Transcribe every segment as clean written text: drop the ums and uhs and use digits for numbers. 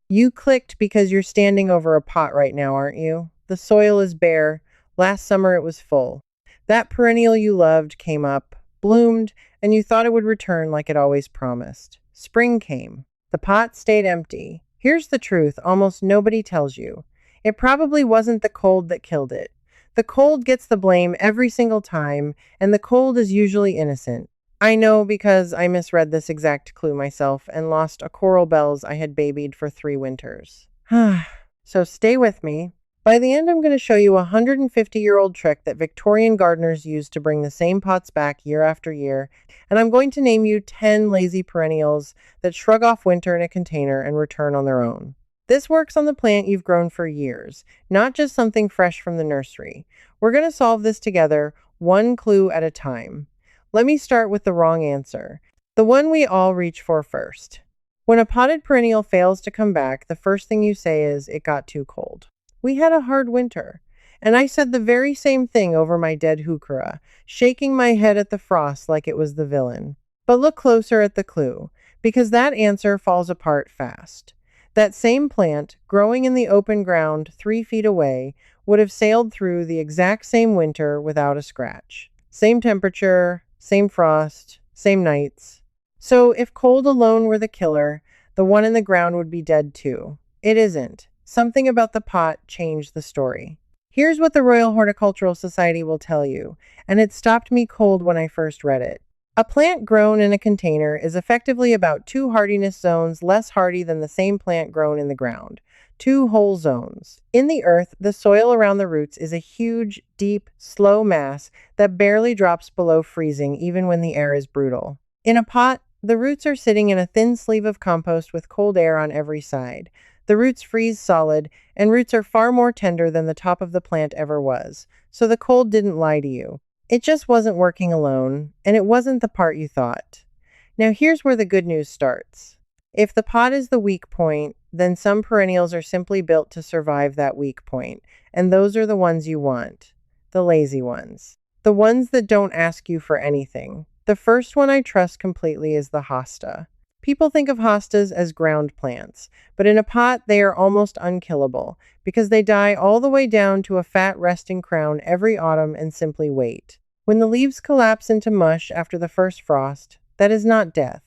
You clicked because you're standing over a pot right now, aren't you? The soil is bare. Last summer it was full. That perennial you loved came up, bloomed, and you thought it would return like it always promised. Spring came. The pot stayed empty. Here's the truth almost nobody tells you. It probably wasn't the cold that killed it. The cold gets the blame every single time, and the cold is usually innocent. I know because I misread this exact clue myself and lost a coral bells I had babied for 3 winters. So stay with me. By the end, I'm going to show you a 150-year-old trick that Victorian gardeners use to bring the same pots back year after year, and I'm going to name you 10 lazy perennials that shrug off winter in a container and return on their own. This works on the plant you've grown for years, not just something fresh from the nursery. We're going to solve this together, one clue at a time. Let me start with the wrong answer, the one we all reach for first. When a potted perennial fails to come back, the first thing you say is, "It got too cold." We had a hard winter, and I said the very same thing over my dead heuchera, shaking my head at the frost like it was the villain. But look closer at the clue, because that answer falls apart fast. That same plant, growing in the open ground 3 feet away, would have sailed through the exact same winter without a scratch. Same temperature, same frost, same nights. So if cold alone were the killer, the one in the ground would be dead too. It isn't. Something about the pot changed the story. Here's what the Royal Horticultural Society will tell you, and it stopped me cold when I first read it. A plant grown in a container is effectively about 2 hardiness zones less hardy than the same plant grown in the ground. 2 whole zones. In the earth, the soil around the roots is a huge, deep, slow mass that barely drops below freezing even when the air is brutal. In a pot, the roots are sitting in a thin sleeve of compost with cold air on every side. The roots freeze solid, and roots are far more tender than the top of the plant ever was, so the cold didn't lie to you. It just wasn't working alone, and it wasn't the part you thought. Now here's where the good news starts. If the pot is the weak point, then some perennials are simply built to survive that weak point, and those are the ones you want. The lazy ones. The ones that don't ask you for anything. The first one I trust completely is the hosta. People think of hostas as ground plants, but in a pot they are almost unkillable because they die all the way down to a fat resting crown every autumn and simply wait. When the leaves collapse into mush after the first frost, that is not death.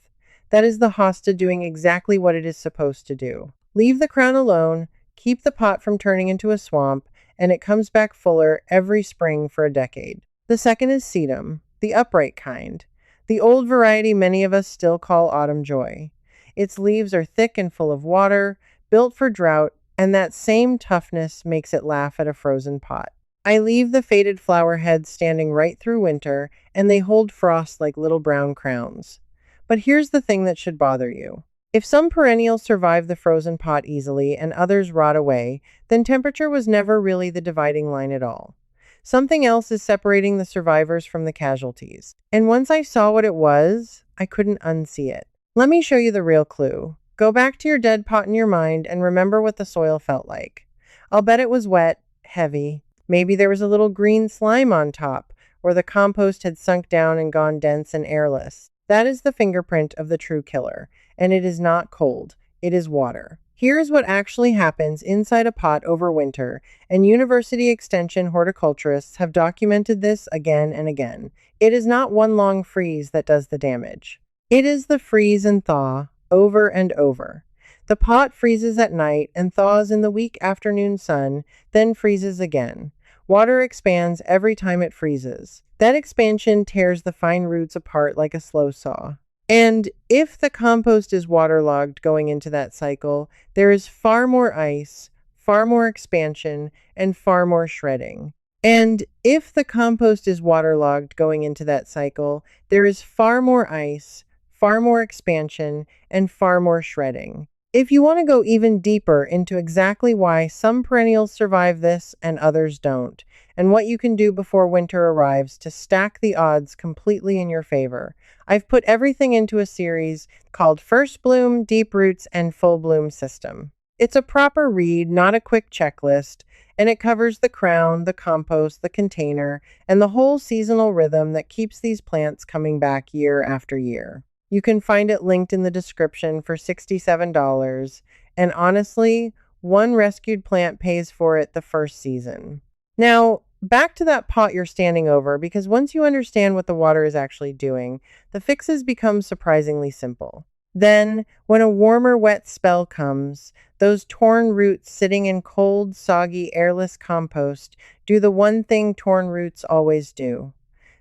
That is the hosta doing exactly what it is supposed to do. Leave the crown alone, keep the pot from turning into a swamp, and it comes back fuller every spring for a decade. The second is sedum, the upright kind. The old variety many of us still call autumn joy. Its leaves are thick and full of water, built for drought, and that same toughness makes it laugh at a frozen pot. I leave the faded flower heads standing right through winter, and they hold frost like little brown crowns. But here's the thing that should bother you. If some perennials survive the frozen pot easily and others rot away, then temperature was never really the dividing line at all. Something else is separating the survivors from the casualties. And once I saw what it was, I couldn't unsee it. Let me show you the real clue. Go back to your dead pot in your mind and remember what the soil felt like. I'll bet it was wet, heavy. Maybe there was a little green slime on top, or the compost had sunk down and gone dense and airless. That is the fingerprint of the true killer, and it is not cold. It is water. Here's what actually happens inside a pot over winter, and University Extension horticulturists have documented this again and again. It is not one long freeze that does the damage. It is the freeze and thaw, over and over. The pot freezes at night and thaws in the weak afternoon sun, then freezes again. Water expands every time it freezes. That expansion tears the fine roots apart like a slow saw. And if the compost is waterlogged going into that cycle, there is far more ice, far more expansion, and far more shredding. And if the compost is waterlogged going into that cycle, there is far more ice, far more expansion, and far more shredding. If you want to go even deeper into exactly why some perennials survive this and others don't, and what you can do before winter arrives to stack the odds completely in your favor, I've put everything into a series called First Bloom, Deep Roots, and Full Bloom System. It's a proper read, not a quick checklist, and it covers the crown, the compost, the container, and the whole seasonal rhythm that keeps these plants coming back year after year. You can find it linked in the description for $67, And honestly, one rescued plant pays for it the first season. Now, back to that pot you're standing over, because once you understand what the water is actually doing, the fixes become surprisingly simple. Then, when a warmer, wet spell comes, those torn roots sitting in cold, soggy, airless compost do the one thing torn roots always do: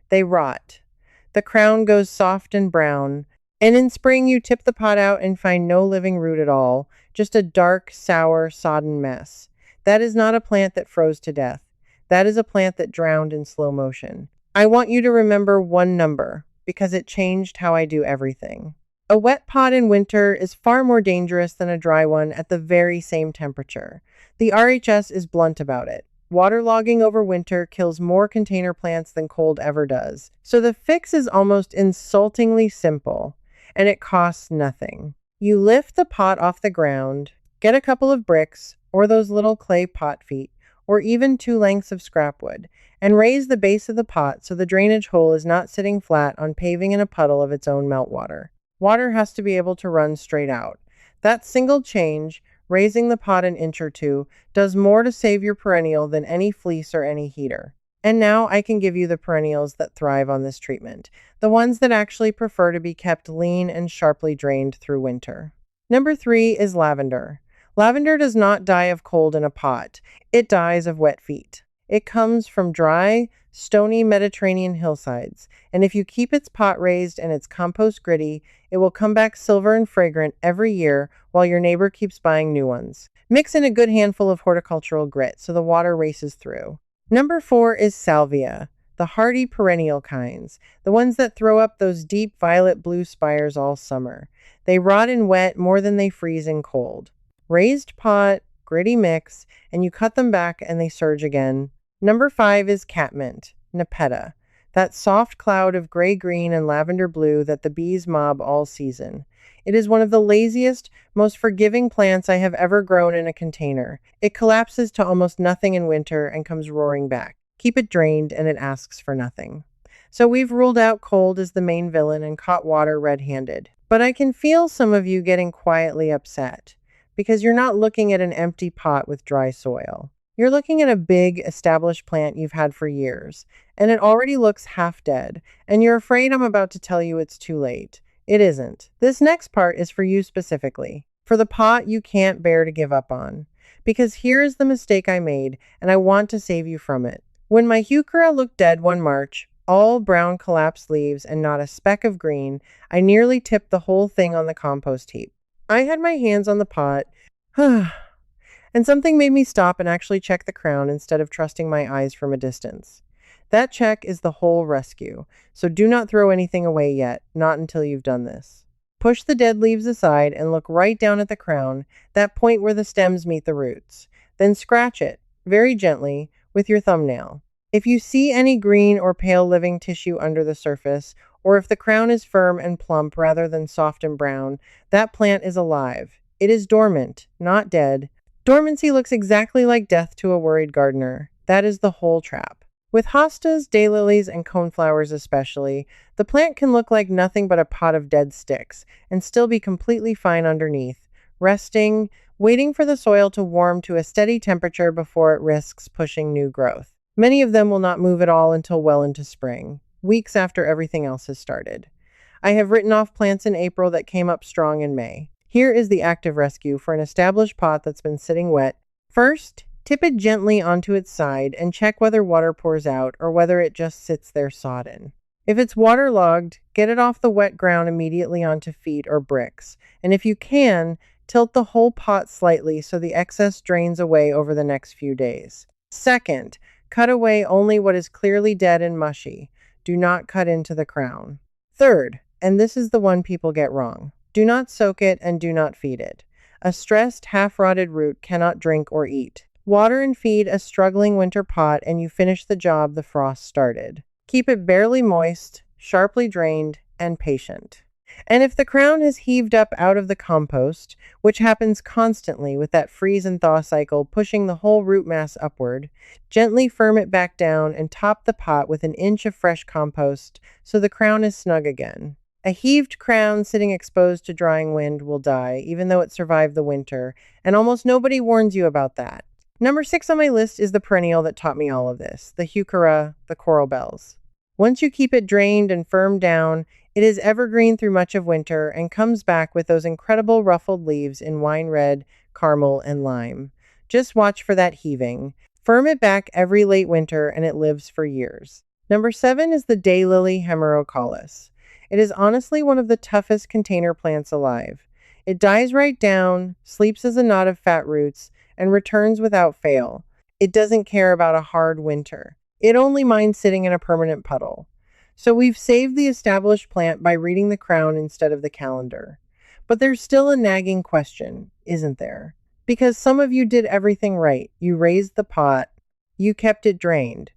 they rot. The crown goes soft and brown, and in spring you tip the pot out and find no living root at all, just a dark, sour, sodden mess. That is not a plant that froze to death. That is a plant that drowned in slow motion. I want you to remember one number, because it changed how I do everything. A wet pot in winter is far more dangerous than a dry one at the very same temperature. The RHS is blunt about it. Waterlogging over winter kills more container plants than cold ever does. So the fix is almost insultingly simple, and it costs nothing. You lift the pot off the ground, get a couple of bricks, or those little clay pot feet, or even 2 lengths of scrap wood, and raise the base of the pot so the drainage hole is not sitting flat on paving in a puddle of its own meltwater. Water has to be able to run straight out. That single change, raising the pot an inch or two, does more to save your perennial than any fleece or any heater. And now I can give you the perennials that thrive on this treatment, the ones that actually prefer to be kept lean and sharply drained through winter. Number 3 is lavender. Lavender does not die of cold in a pot. It dies of wet feet. It comes from dry, stony Mediterranean hillsides, and if you keep its pot raised and its compost gritty, it will come back silver and fragrant every year while your neighbor keeps buying new ones. Mix in a good handful of horticultural grit so the water races through. Number 4 is salvia, the hardy perennial kinds, the ones that throw up those deep violet-blue spires all summer. They rot in wet more than they freeze in cold. Raised pot, gritty mix, and you cut them back and they surge again. Number 5 is catmint, nepeta, that soft cloud of gray-green and lavender blue that the bees mob all season. It is one of the laziest, most forgiving plants I have ever grown in a container. It collapses to almost nothing in winter and comes roaring back. Keep it drained and it asks for nothing. So we've ruled out cold as the main villain and caught water red-handed. But I can feel some of you getting quietly upset, because you're not looking at an empty pot with dry soil. You're looking at a big, established plant you've had for years, and it already looks half dead, and you're afraid I'm about to tell you it's too late. It isn't. This next part is for you specifically, for the pot you can't bear to give up on. Because here is the mistake I made, and I want to save you from it. When my heuchera looked dead one March, all brown collapsed leaves and not a speck of green, I nearly tipped the whole thing on the compost heap. I had my hands on the pot, and something made me stop and actually check the crown instead of trusting my eyes from a distance. That check is the whole rescue, so do not throw anything away yet, not until you've done this. Push the dead leaves aside and look right down at the crown, that point where the stems meet the roots. Then scratch it, very gently, with your thumbnail. If you see any green or pale living tissue under the surface, or if the crown is firm and plump rather than soft and brown, that plant is alive. It is dormant, not dead. Dormancy looks exactly like death to a worried gardener. That is the whole trap. With hostas, daylilies, and coneflowers especially, the plant can look like nothing but a pot of dead sticks and still be completely fine underneath, resting, waiting for the soil to warm to a steady temperature before it risks pushing new growth. Many of them will not move at all until well into spring, weeks after everything else has started. I have written off plants in April that came up strong in May. Here is the active rescue for an established pot that's been sitting wet. First, tip it gently onto its side and check whether water pours out or whether it just sits there sodden. If it's waterlogged, get it off the wet ground immediately onto feet or bricks. And if you can, tilt the whole pot slightly so the excess drains away over the next few days. Second, cut away only what is clearly dead and mushy. Do not cut into the crown. Third, and this is the one people get wrong, do not soak it and do not feed it. A stressed, half-rotted root cannot drink or eat. Water and feed a struggling winter pot and you finish the job the frost started. Keep it barely moist, sharply drained, and patient. And if the crown has heaved up out of the compost, which happens constantly with that freeze and thaw cycle pushing the whole root mass upward, gently firm it back down and top the pot with an inch of fresh compost so the crown is snug again. A heaved crown sitting exposed to drying wind will die, even though it survived the winter, and almost nobody warns you about that. Number 6 on my list is the perennial that taught me all of this, the heuchera, the coral bells. Once you keep it drained and firmed down, it is evergreen through much of winter and comes back with those incredible ruffled leaves in wine red, caramel, and lime. Just watch for that heaving. Firm it back every late winter and it lives for years. Number 7 is the daylily hemerocallis. It is honestly one of the toughest container plants alive. It dies right down, sleeps as a knot of fat roots, and returns without fail. It doesn't care about a hard winter. It only minds sitting in a permanent puddle. So we've saved the established plant by reading the crown instead of the calendar. But there's still a nagging question, isn't there? Because some of you did everything right. You raised the pot, you kept it drained,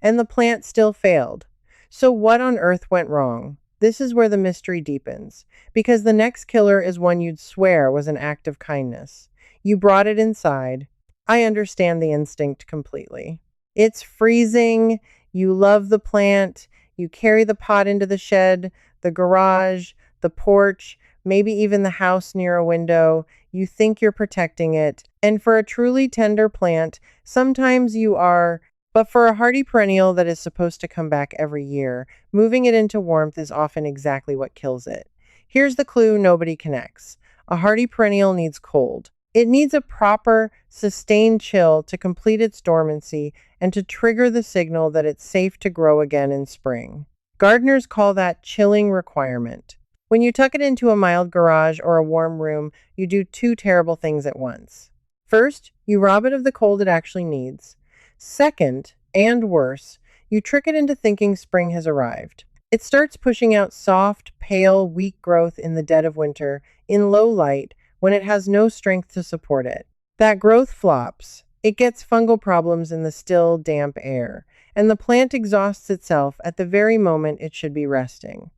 and the plant still failed. So what on earth went wrong? This is where the mystery deepens, because the next killer is one you'd swear was an act of kindness. You brought it inside. I understand the instinct completely. It's freezing. You love the plant. You carry the pot into the shed, the garage, the porch, maybe even the house near a window. You think you're protecting it. And for a truly tender plant, sometimes you are. But for a hardy perennial that is supposed to come back every year, moving it into warmth is often exactly what kills it. Here's the clue nobody connects. A hardy perennial needs cold. It needs a proper, sustained chill to complete its dormancy and to trigger the signal that it's safe to grow again in spring. Gardeners call that chilling requirement. When you tuck it into a mild garage or a warm room, you do two terrible things at once. First, you rob it of the cold it actually needs. Second, and worse, you trick it into thinking spring has arrived. It starts pushing out soft, pale, weak growth in the dead of winter, in low light, when it has no strength to support it. That growth flops. It gets fungal problems in the still, damp air, and the plant exhausts itself at the very moment it should be resting.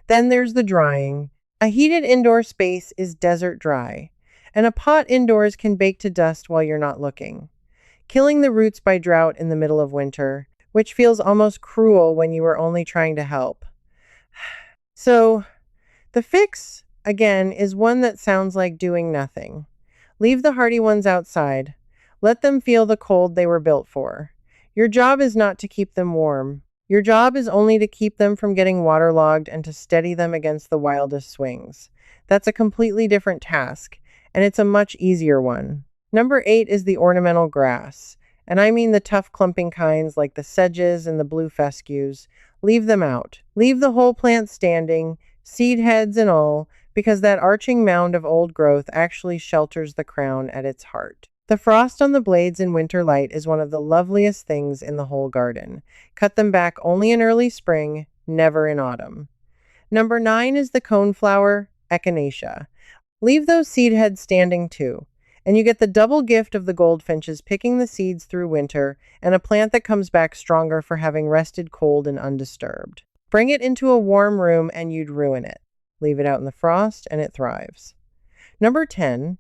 Then there's the drying. A heated indoor space is desert dry, and a pot indoors can bake to dust while you're not looking, killing the roots by drought in the middle of winter, which feels almost cruel when you were only trying to help. So, the fix, again, is one that sounds like doing nothing. Leave the hardy ones outside. Let them feel the cold they were built for. Your job is not to keep them warm. Your job is only to keep them from getting waterlogged and to steady them against the wildest swings. That's a completely different task, and it's a much easier one. Number 8 is the ornamental grass, and I mean the tough clumping kinds like the sedges and the blue fescues. Leave them out. Leave the whole plant standing, seed heads and all, because that arching mound of old growth actually shelters the crown at its heart. The frost on the blades in winter light is one of the loveliest things in the whole garden. Cut them back only in early spring, never in autumn. Number 9 is the coneflower, echinacea. Leave those seed heads standing too, and you get the double gift of the goldfinches picking the seeds through winter and a plant that comes back stronger for having rested cold and undisturbed. Bring it into a warm room and you'd ruin it. Leave it out in the frost and it thrives. Number 10,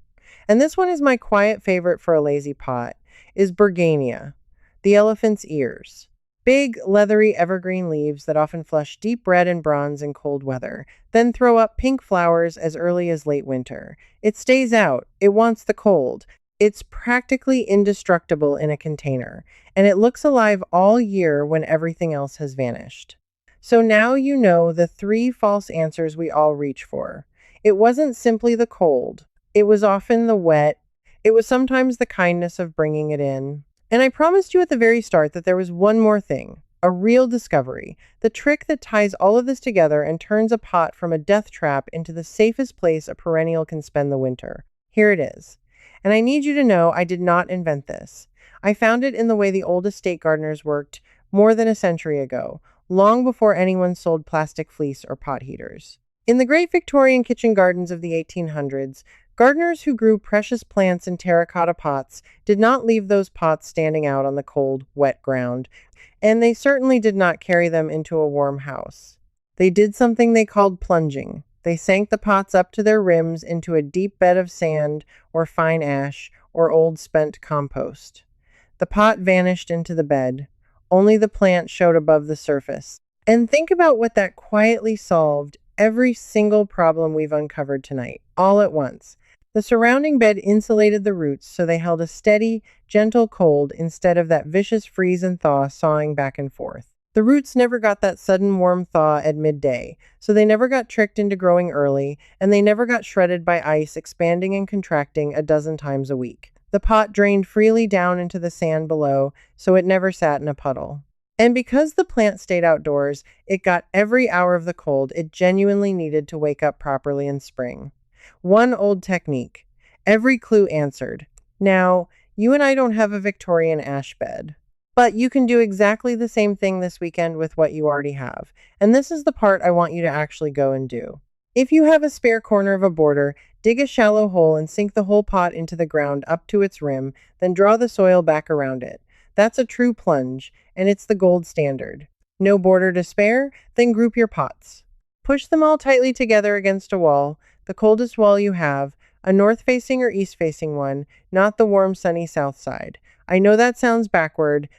and this one is my quiet favorite for a lazy pot, is Bergania, the elephant's ears. Big, leathery evergreen leaves that often flush deep red and bronze in cold weather, then throw up pink flowers as early as late winter. It stays out. It wants the cold. It's practically indestructible in a container, and it looks alive all year when everything else has vanished. So now you know the 3 false answers we all reach for. It wasn't simply the cold. It was often the wet. It was sometimes the kindness of bringing it in. And I promised you at the very start that there was one more thing, a real discovery, the trick that ties all of this together and turns a pot from a death trap into the safest place a perennial can spend the winter. Here it is. And I need you to know I did not invent this. I found it in the way the old estate gardeners worked more than a century ago, long before anyone sold plastic fleece or pot heaters. In the great Victorian kitchen gardens of the 1800s, gardeners who grew precious plants in terracotta pots did not leave those pots standing out on the cold, wet ground, and they certainly did not carry them into a warm house. They did something they called plunging. They sank the pots up to their rims into a deep bed of sand or fine ash or old spent compost. The pot vanished into the bed. Only the plant showed above the surface. And think about what that quietly solved. every single problem we've uncovered tonight, all at once. The surrounding bed insulated the roots so they held a steady, gentle cold instead of that vicious freeze and thaw sawing back and forth. The roots never got that sudden warm thaw at midday, so they never got tricked into growing early, and they never got shredded by ice expanding and contracting a dozen times a week. The pot drained freely down into the sand below, so it never sat in a puddle. And because the plant stayed outdoors, it got every hour of the cold it genuinely needed to wake up properly in spring. One old technique. Every clue answered. Now, you and I don't have a Victorian ash bed, but you can do exactly the same thing this weekend with what you already have. And this is the part I want you to actually go and do. If you have a spare corner of a border, dig a shallow hole and sink the whole pot into the ground up to its rim, then draw the soil back around it. That's a true plunge, and it's the gold standard. No border to spare? Then group your pots. Push them all tightly together against a wall, the coldest wall you have, a north-facing or east-facing one, not the warm, sunny south side. I know that sounds backward,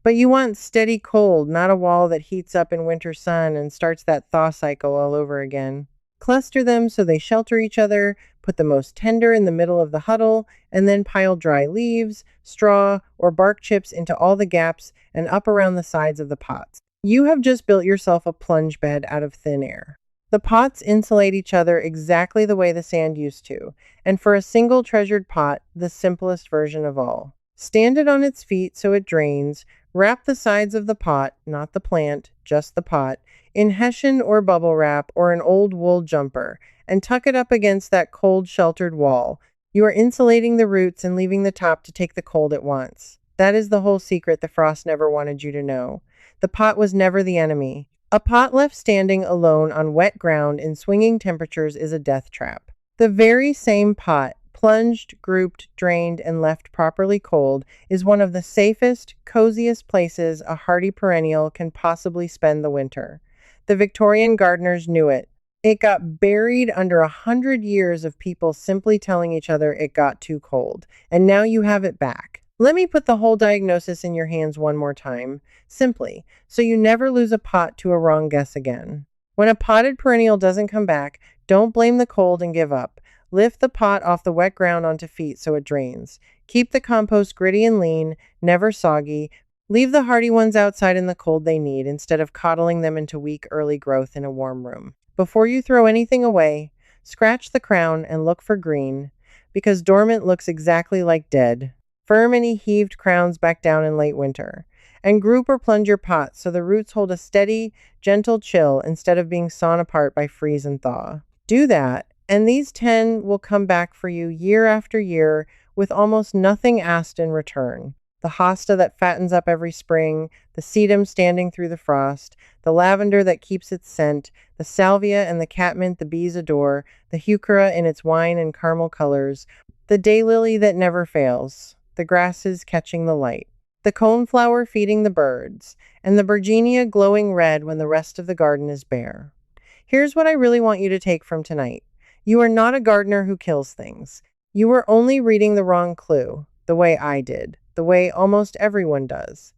but you want steady cold, not a wall that heats up in winter sun and starts that thaw cycle all over again. Cluster them so they shelter each other, put the most tender in the middle of the huddle, and then pile dry leaves, straw, or bark chips into all the gaps and up around the sides of the pots. You have just built yourself a plunge bed out of thin air. The pots insulate each other exactly the way the sand used to, and for a single treasured pot, the simplest version of all. Stand it on its feet so it drains, wrap the sides of the pot, not the plant, just the pot, in hessian or bubble wrap or an old wool jumper, and tuck it up against that cold sheltered wall. You are insulating the roots and leaving the top to take the cold it wants. That is the whole secret the frost never wanted you to know. The pot was never the enemy. A pot left standing alone on wet ground in swinging temperatures is a death trap. The very same pot, plunged, grouped, drained, and left properly cold, is one of the safest, coziest places a hardy perennial can possibly spend the winter. The Victorian gardeners knew it. It got buried under 100 years of people simply telling each other it got too cold, and now you have it back. Let me put the whole diagnosis in your hands one more time, simply, so you never lose a pot to a wrong guess again. When a potted perennial doesn't come back, don't blame the cold and give up. Lift the pot off the wet ground onto feet so it drains. Keep the compost gritty and lean, never soggy. Leave the hardy ones outside in the cold they need instead of coddling them into weak early growth in a warm room. Before you throw anything away, scratch the crown and look for green, because dormant looks exactly like dead. Firm any heaved crowns back down in late winter. And group or plunge your pots so the roots hold a steady, gentle chill instead of being sawn apart by freeze and thaw. Do that, and these 10 will come back for you year after year with almost nothing asked in return. The hosta that fattens up every spring, the sedum standing through the frost, the lavender that keeps its scent, the salvia and the catmint the bees adore, the heuchera in its wine and caramel colors, the daylily that never fails, the grasses catching the light, the coneflower feeding the birds, and the bergenia glowing red when the rest of the garden is bare. Here's what I really want you to take from tonight. You are not a gardener who kills things. You were only reading the wrong clue, the way I did, the way almost everyone does.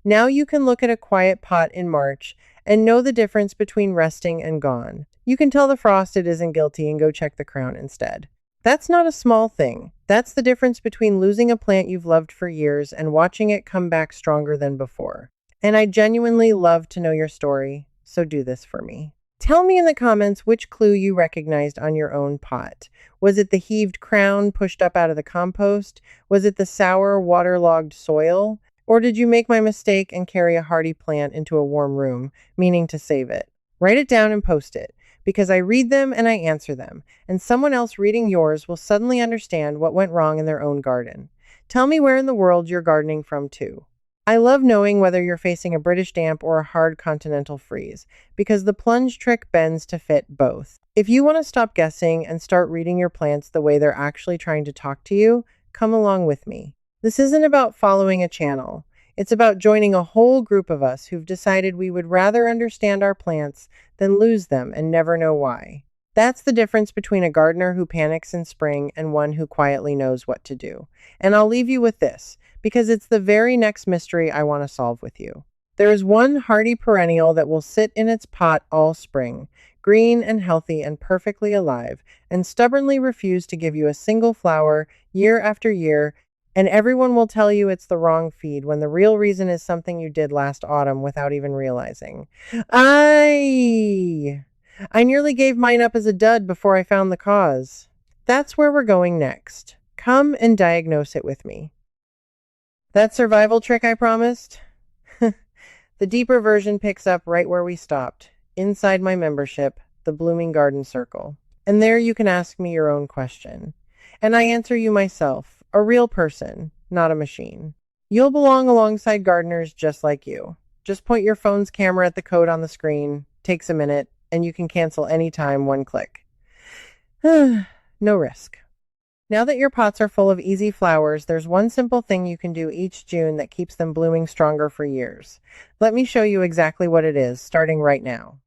Now you can look at a quiet pot in March and know the difference between resting and gone. You can tell the frost it isn't guilty and go check the crown instead. That's not a small thing. That's the difference between losing a plant you've loved for years and watching it come back stronger than before. And I genuinely love to know your story, so do this for me. Tell me in the comments which clue you recognized on your own pot. Was it the heaved crown pushed up out of the compost? Was it the sour, waterlogged soil? Or did you make my mistake and carry a hardy plant into a warm room, meaning to save it? Write it down and post it, because I read them and I answer them, and someone else reading yours will suddenly understand what went wrong in their own garden. Tell me where in the world you're gardening from too. I love knowing whether you're facing a British damp or a hard continental freeze, because the plunge trick bends to fit both. If you want to stop guessing and start reading your plants the way they're actually trying to talk to you, come along with me. This isn't about following a channel. It's about joining a whole group of us who've decided we would rather understand our plants than lose them and never know why. That's the difference between a gardener who panics in spring and one who quietly knows what to do. And I'll leave you with this, because it's the very next mystery I want to solve with you. There is one hardy perennial that will sit in its pot all spring, green and healthy and perfectly alive, and stubbornly refuse to give you a single flower year after year, and everyone will tell you it's the wrong feed when the real reason is something you did last autumn without even realizing. I nearly gave mine up as a dud before I found the cause. That's where we're going next. Come and diagnose it with me. That survival trick I promised? The deeper version picks up right where we stopped, inside my membership, the Blooming Garden Circle. And there you can ask me your own question. And I answer you myself, a real person, not a machine. You'll belong alongside gardeners just like you. Just point your phone's camera at the code on the screen, takes a minute, and you can cancel anytime, one click. No risk. Now that your pots are full of easy flowers, there's one simple thing you can do each June that keeps them blooming stronger for years. Let me show you exactly what it is, starting right now.